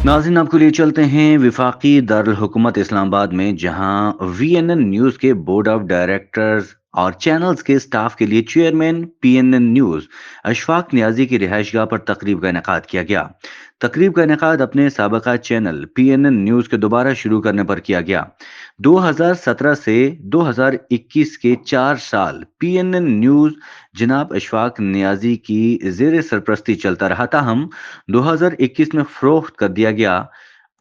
नाज़रीन, आपको लिए चलते हैं विफाकी दारुल-हुकूमत इस्लामाबाद में, जहां वीएनएन न्यूज़ के बोर्ड ऑफ डायरेक्टर्स और चैनल्स के स्टाफ के लिए chairman PNN news Ashfaq Niazi की रिहाइशगाह पर तकरीब का इनेकाद किया गया। तकरीब का इनेकाद अपने साबका चैनल पीएनएन न्यूज़ के दोबारा शुरू करने पर किया गया। 2017 से 2021 के 4 साल पीएनएन न्यूज़ जनाब अशफाक नियाज़ी की ज़ेर सरपरस्ती चलता रहा, ताहम 2021 में फ़रोख्त कर दिया गया।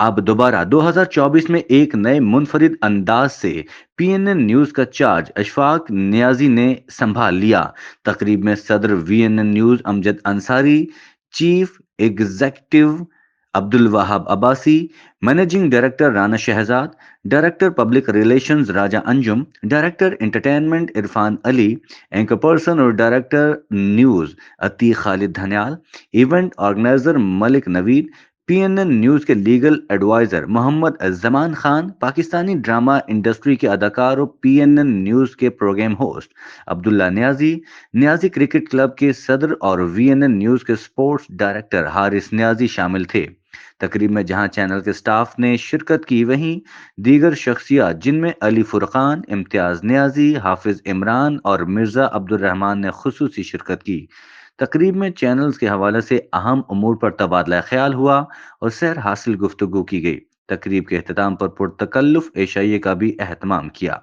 अब दोबारा 2024 में एक नए मुनफरिद अंदाज से पीएनएन न्यूज़ का चार्ज अशफाक नियाज़ी ने संभाल लिया। तकरीब में सदर VNN news Amjad Ansari, chief executive Abdul Wahab Abbasi, managing director Rana Shahzad, director public relations Raja Anjum, director entertainment Irfan Ali, anchor person और director news Atiq Khalid Dhanyal, event organiser Malik Naveed, PNN news के legal adviser Mohammad Zaman Khan, Pakistani drama industry के अदाकार और पीएनएन न्यूज़ के programme host Abdullah Niazi, Niazi cricket club के सदर और वीएनएन न्यूज़ के स्पोर्ट्स डायरेक्टर हारिस न्याजी शामिल थे। तकरीब में जहां चैनल के स्टाफ ने शिरकत की, वहीं दीगर शख्सियात जिनमें अली फुरकान, इम्तियाज न्याजी, हाफिज इमरान और मिर्जा अब्दुल रहमान ने खुसूसी शिरकत की। तकरीब में चैनल्स के हवाले से अहम उमूर पर तबादला ख्याल हुआ और सैर हासिल गुफ्तगू की गई। तकरीब के अख्ताम पर पुरतकल्लुफ एशाइये का भी एहतमाम किया।